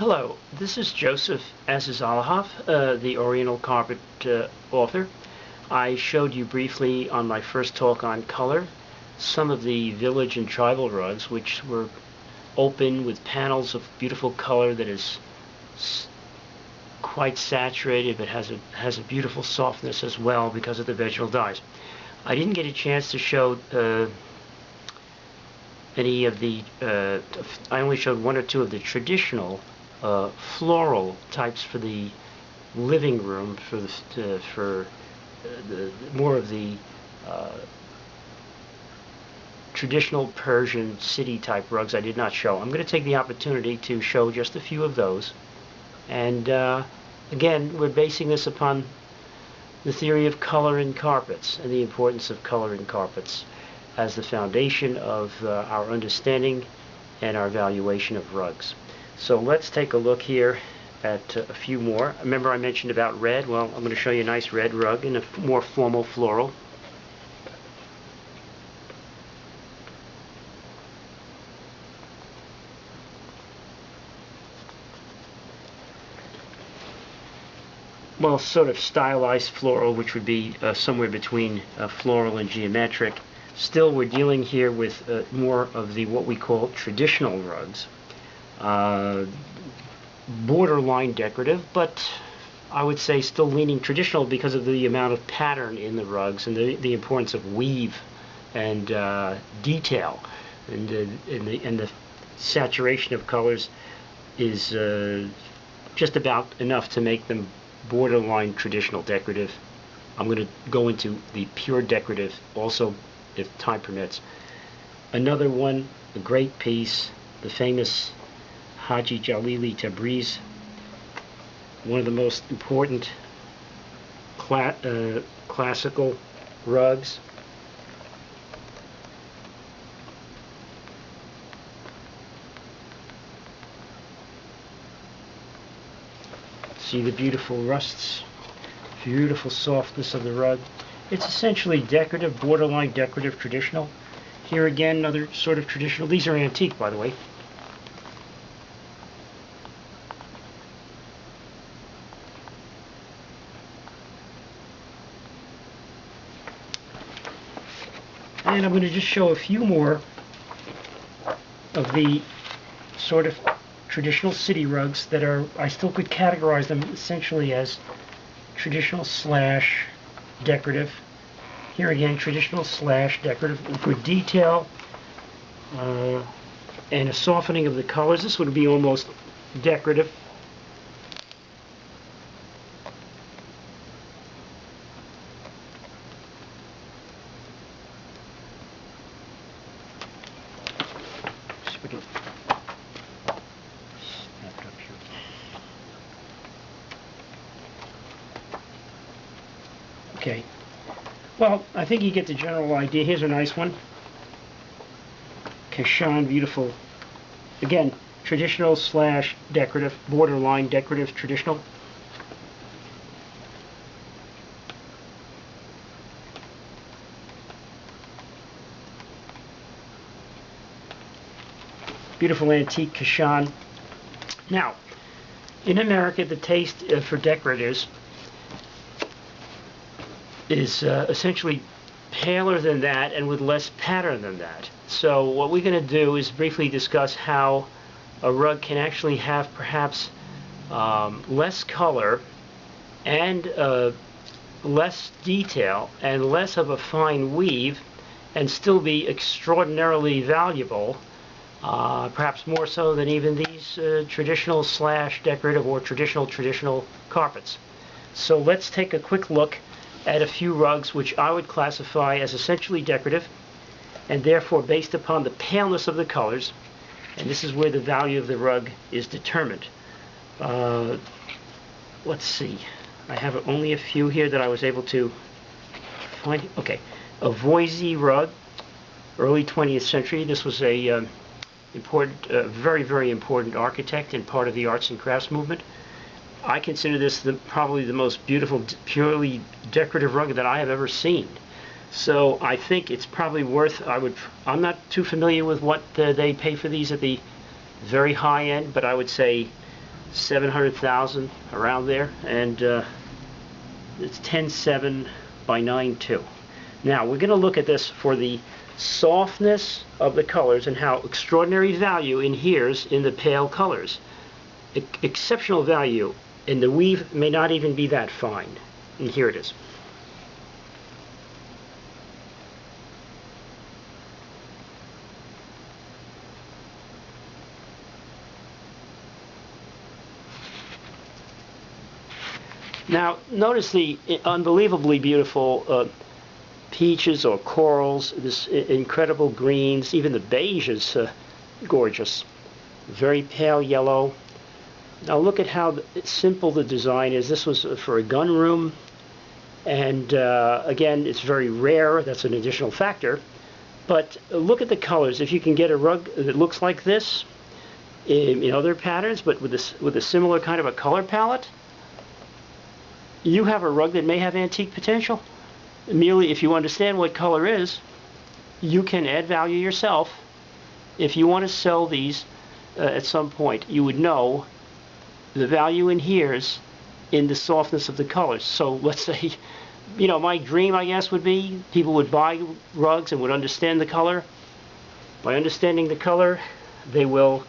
Hello, this is Joseph Azizalahov, the Oriental carpet author. I showed you briefly on my first talk on color some of the village and tribal rugs, which were open with panels of beautiful color that is quite saturated but has a beautiful softness as well because of the vegetal dyes. I didn't get a chance to show any of the I only showed one or two of the traditional floral types for the living room, for the more of the traditional Persian city type rugs I did not show. I'm going to take the opportunity to show just a few of those, and again, we're basing this upon the theory of color in carpets and the importance of color in carpets as the foundation of our understanding and our valuation of rugs. So let's take a look here at a few more. Remember I mentioned about red? Well, I'm going to show you a nice red rug in a more formal floral. Well, sort of stylized floral, which would be somewhere between floral and geometric. Still, we're dealing here with more of the what we call traditional rugs. Borderline decorative, but I would say still leaning traditional because of the amount of pattern in the rugs and the importance of weave and detail, and the saturation of colors is just about enough to make them borderline traditional decorative. I'm going to go into the pure decorative also if time permits. Another one, a great piece, the famous Haji Jalili Tabriz, one of the most important classical rugs. See the beautiful rusts, beautiful softness of the rug. It's essentially decorative, borderline decorative, traditional. Here again, another sort of traditional. These are antique, by the way. And I'm going to just show a few more of the sort of traditional city rugs that are, I still could categorize them essentially as traditional slash decorative. Here again, traditional slash decorative, good detail and a softening of the colors. This would be almost decorative. Okay, well, I think you get the general idea. Here's a nice one. Kashan, beautiful. Again, traditional slash decorative, borderline decorative, traditional. Beautiful antique Kashan. Now, in America, the taste for decoratives is essentially paler than that and with less pattern than that. So what we're going to do is briefly discuss how a rug can actually have perhaps less color and less detail and less of a fine weave and still be extraordinarily valuable, perhaps more so than even these traditional slash decorative or traditional carpets. So let's take a quick look at a few rugs which I would classify as essentially decorative and therefore based upon the paleness of the colors, and this is where the value of the rug is determined. Let's see, I have only a few here that I was able to find. Okay, a Voisey rug, early 20th century. This was a very important architect and part of the arts and crafts movement. I consider this probably the most beautiful, purely decorative rug that I have ever seen. So I think it's probably worth, I'm not too familiar with what they pay for these at the very high end, but I would say 700,000 around there, and it's 10.7 by 9.2. Now we're going to look at this for the softness of the colors and how extraordinary value inheres in the pale colors. Exceptional value, and the weave may not even be that fine. And here it is. Now, notice the unbelievably beautiful peaches or corals, this incredible greens, even the beige is gorgeous. Very pale yellow. Now look at how simple the design is. This was for a gun room, and again, it's very rare. That's an additional factor. But look at the colors. If you can get a rug that looks like this in other patterns, but with a similar kind of a color palette, you have a rug that may have antique potential. Merely if you understand what color is, you can add value yourself. If you want to sell these at some point, you would know the value inheres in the softness of the colors. So let's say, you know, my dream, I guess, would be people would buy rugs and would understand the color. By understanding the color, they will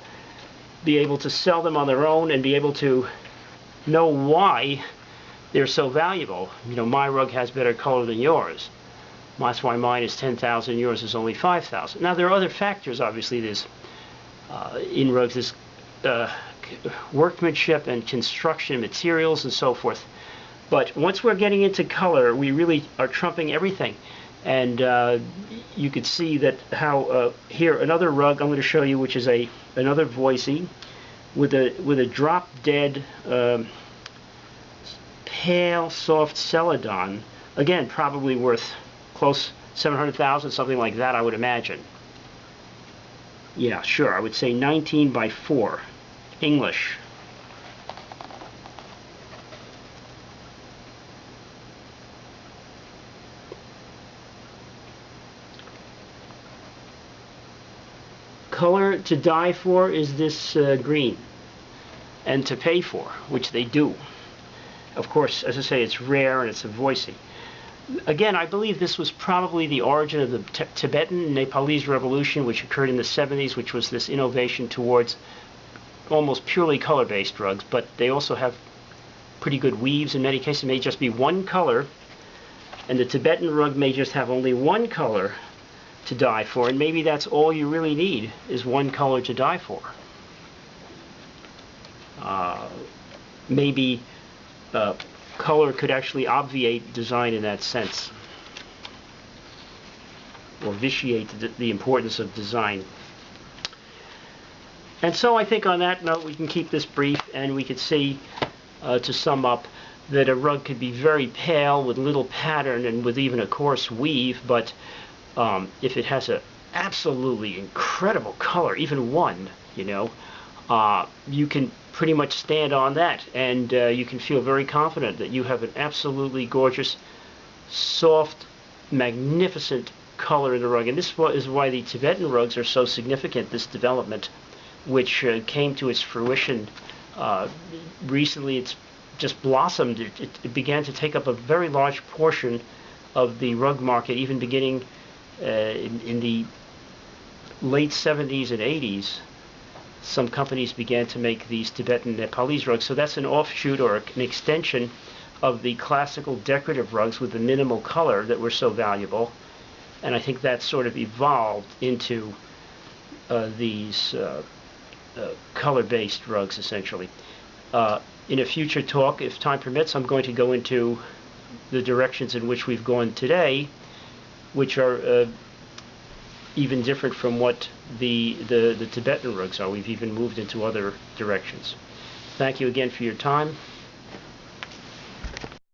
be able to sell them on their own and be able to know why they're so valuable. You know, my rug has better color than yours. That's why mine is 10,000, yours is only 5,000. Now there are other factors, obviously. There's in rugs, there's workmanship and construction materials and so forth. But once we're getting into color, we really are trumping everything. And you could see that how here another rug I'm going to show you, which is another Voicey with a drop dead pale soft celadon, again probably worth close 700,000, something like that, I would imagine. Yeah, sure, I would say 19 by 4 English. Color to die for is this green, and to pay for, which they do. Of course, as I say, it's rare and it's a Voicey. Again, I believe this was probably the origin of the Tibetan Nepalese revolution, which occurred in the 70s, which was this innovation towards almost purely color-based rugs, but they also have pretty good weaves. In many cases, it may just be one color, and the Tibetan rug may just have only one color to die for, and maybe that's all you really need, is one color to die for. Maybe color could actually obviate design in that sense, or vitiate the importance of design. And so I think on that note we can keep this brief, and we could see, to sum up, that a rug could be very pale with little pattern and with even a coarse weave, but if it has an absolutely incredible color, even one, you know, you can pretty much stand on that, and you can feel very confident that you have an absolutely gorgeous, soft, magnificent color in the rug. And this is why the Tibetan rugs are so significant, this development, which came to its fruition recently. It's just blossomed. It began to take up a very large portion of the rug market, even beginning in the late 70s and 80s. Some companies began to make these Tibetan Nepalese rugs. So that's an offshoot or an extension of the classical decorative rugs with the minimal color that were so valuable. And I think that sort of evolved into these color-based rugs, essentially. In a future talk, if time permits, I'm going to go into the directions in which we've gone today, which are even different from what the Tibetan rugs are. We've even moved into other directions. Thank you again for your time.